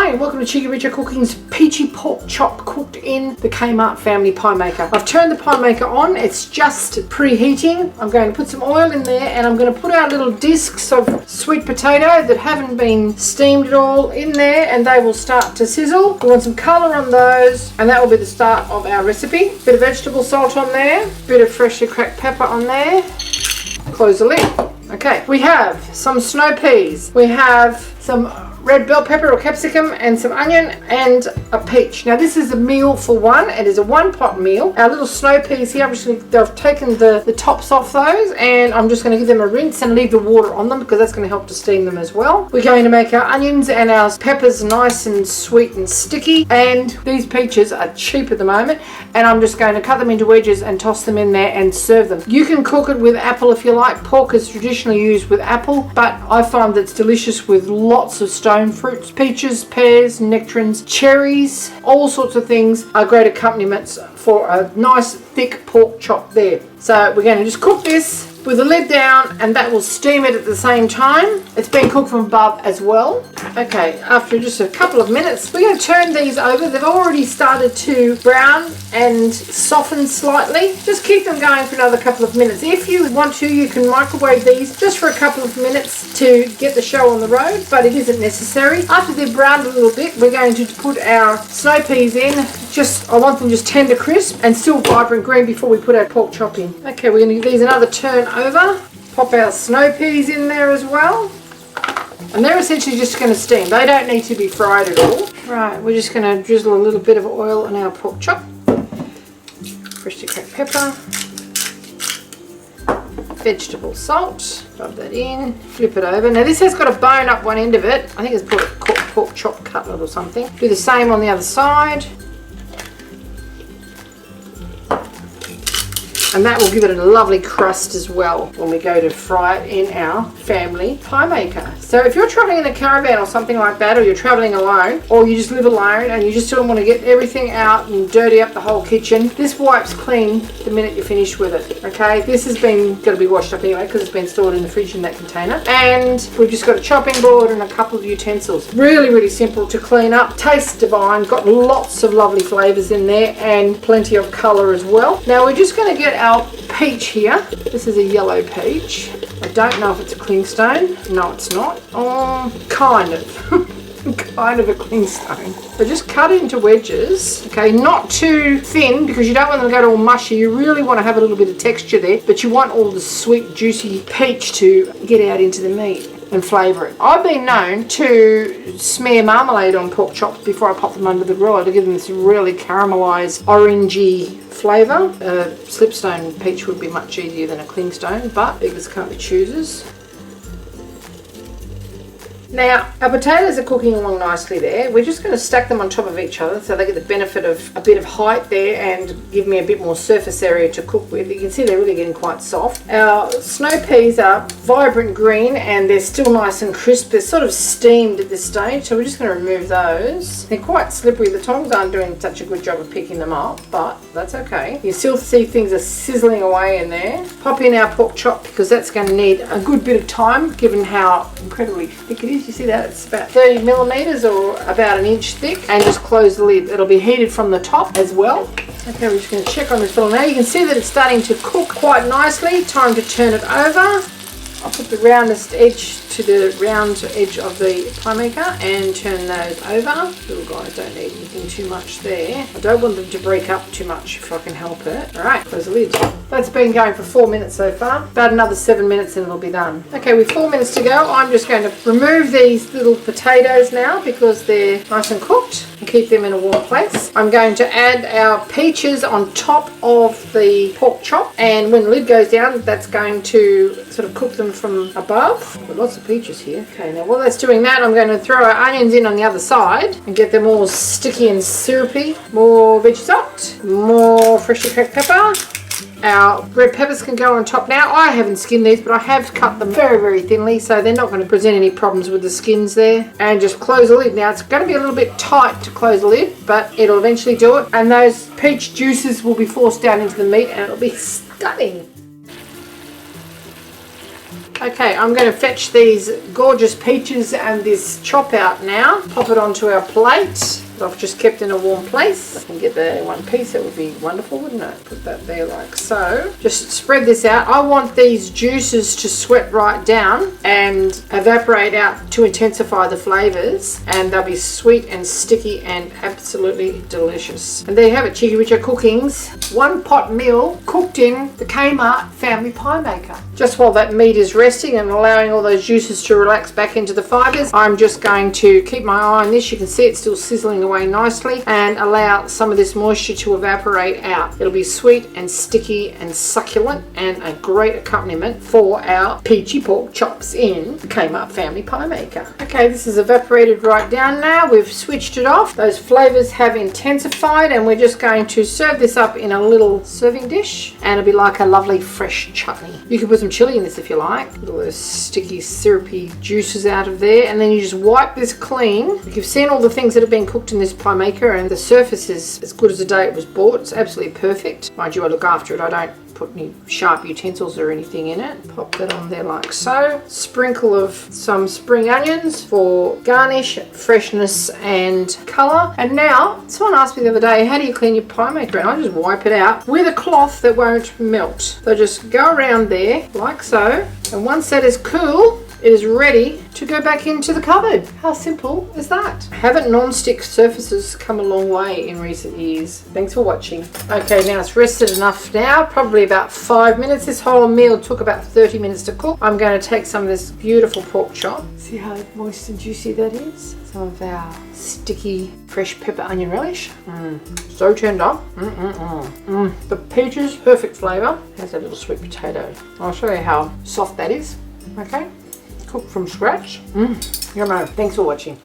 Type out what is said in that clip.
Hi and welcome to Cheekyricho Cooking's peachy pork chop cooked in the Kmart Family Pie Maker. I've turned the pie maker on, it's just preheating. I'm going to put some oil in there and I'm going to put our little discs of sweet potato that haven't been steamed at all in there, and they will start to sizzle. We want some colour on those, and that will be the start of our recipe. Bit of vegetable salt on there, bit of freshly cracked pepper on there. Close the lid. Okay, we have some snow peas, we have some red bell pepper or capsicum and some onion and a peach. Now this is a meal for one. It is a one pot meal. Our little snow peas here, I've taken the tops off those and I'm just going to give them a rinse and leave the water on them because that's going to help to steam them as well. We're going to make our onions and our peppers nice and sweet and sticky, and these peaches are cheap at the moment, and I'm just going to cut them into wedges and toss them in there and serve them. You can cook it with apple if you like. Pork is traditionally used with apple, but I find that it's delicious with lots of stone fruits. Peaches, pears, nectarines, cherries, all sorts of things are great accompaniments for a nice thick pork chop there. So we're going to just cook this with the lid down, and that will steam it at the same time. It's been cooked from above as well. Okay, after just a couple of minutes, we're going to turn these over. They've already started to brown and soften slightly. Just keep them going for another couple of minutes. If you want to, you can microwave these just for a couple of minutes to get the show on the road, but it isn't necessary. After they've browned a little bit, we're going to put our snow peas in. I want them just tender crisp and still vibrant green before we put our pork chop in. Okay, we're going to give these another turn over. Pop our snow peas in there as well. And they're essentially just going to steam. They don't need to be fried at all. Right, we're just going to drizzle a little bit of oil on our pork chop. Freshly cracked pepper. Vegetable salt. Rub that in. Flip it over. Now this has got a bone up one end of it. I think it's called a pork chop cutlet or something. Do the same on the other side. And that will give it a lovely crust as well when we go to fry it in our family pie maker. So if you're traveling in a caravan or something like that, or you're traveling alone, or you just live alone and you just don't want to get everything out and dirty up the whole kitchen, this wipes clean the minute you're finished with it. Okay, this has been got to be washed up anyway because it's been stored in the fridge in that container. And we've just got a chopping board and a couple of utensils. Really, really simple to clean up. Tastes divine. Got lots of lovely flavours in there and plenty of colour as well. Now we're just going to get our peach here. This is a yellow peach. I don't know if it's a clingstone. No, it's not. Oh, kind of. Kind of a clingstone. So just cut it into wedges. Okay, not too thin because you don't want them to go all mushy. You really want to have a little bit of texture there, but you want all the sweet, juicy peach to get out into the meat and flavour it. I've been known to smear marmalade on pork chops before I pop them under the grill to give them this really caramelised orangey flavour. A slipstone peach would be much easier than a clingstone, but beggars can't be choosers. Now, our potatoes are cooking along nicely there. We're just going to stack them on top of each other so they get the benefit of a bit of height there and give me a bit more surface area to cook with. You can see they're really getting quite soft. Our snow peas are vibrant green and they're still nice and crisp. They're sort of steamed at this stage, so we're just going to remove those. They're quite slippery. The tongs aren't doing such a good job of picking them up, but that's okay. You still see things are sizzling away in there. Pop in our pork chop because that's going to need a good bit of time given how incredibly thick it is. You see that? It's about 30 millimeters or about an inch thick, and just close the lid. It'll be heated from the top as well. Okay, we're just going to check on this fella now. You can see that it's starting to cook quite nicely. Time to turn it over. I'll put the roundest edge to the round edge of the pie maker and turn those over. Little guys don't need anything too much there. I don't want them to break up too much if I can help it. Alright, close the lid. That's been going for 4 minutes so far. About another 7 minutes and it'll be done. Okay, with 4 minutes to go, I'm just going to remove these little potatoes now because they're nice and cooked, and keep them in a warm place. I'm going to add our peaches on top of the pork chop, and when the lid goes down, that's going to sort of cook them from above. Got lots of peaches here. Okay, now while that's doing that, I'm going to throw our onions in on the other side and get them all sticky and syrupy. More veggie salt, more freshly cracked pepper. Our red peppers can go on top now. I haven't skinned these, but I have cut them very, very thinly, so they're not going to present any problems with the skins there. And just close the lid. Now, it's going to be a little bit tight to close the lid, but it'll eventually do it. And those peach juices will be forced down into the meat, and it'll be stunning. Okay, I'm going to fetch these gorgeous peaches and this chop out now. Pop it onto our plate. I've just kept in a warm place. I can get the one piece. That would be wonderful, wouldn't it? Put that there like so. Just spread this out. I want these juices to sweat right down and evaporate out to intensify the flavors, and they'll be sweet and sticky and absolutely delicious. And there you have it, Cheekyricho Cooking's one pot meal cooked in the Kmart Family Pie Maker. Just while that meat is resting and allowing all those juices to relax back into the fibers, I'm just going to keep my eye on this. You can see it's still sizzling away nicely, and allow some of this moisture to evaporate out. It'll be sweet and sticky and succulent and a great accompaniment for our peachy pork chops in the Kmart Family Pie Maker. Okay, this is evaporated right down now. We've switched it off. Those flavors have intensified, and we're just going to serve this up in a little serving dish, and it'll be like a lovely fresh chutney. You can put some chili in this if you like. Get all those sticky syrupy juices out of there, and then you just wipe this clean. You've seen all the things that have been cooked in this pie maker, and the surface is as good as the day it was bought. It's absolutely perfect. Mind you, I look after it. I don't put any sharp utensils or anything in it. Pop that on there like so. Sprinkle of some spring onions for garnish, freshness and colour. And now, someone asked me the other day, how do you clean your pie maker? And I just wipe it out with a cloth that won't melt. So just go around there like so, and once that is cool, it is ready to go back into the cupboard. How simple is that? Haven't non-stick surfaces come a long way in recent years? Thanks for watching. Okay, now it's rested enough now, probably about 5 minutes. This whole meal took about 30 minutes to cook. I'm going to take some of this beautiful pork chop. See how moist and juicy that is? Some of our sticky fresh pepper onion relish. So tender. The peaches, perfect flavour. Has a little sweet potato. I'll show you how soft that is. Okay. Cooked from scratch. Yummo. Thanks for watching.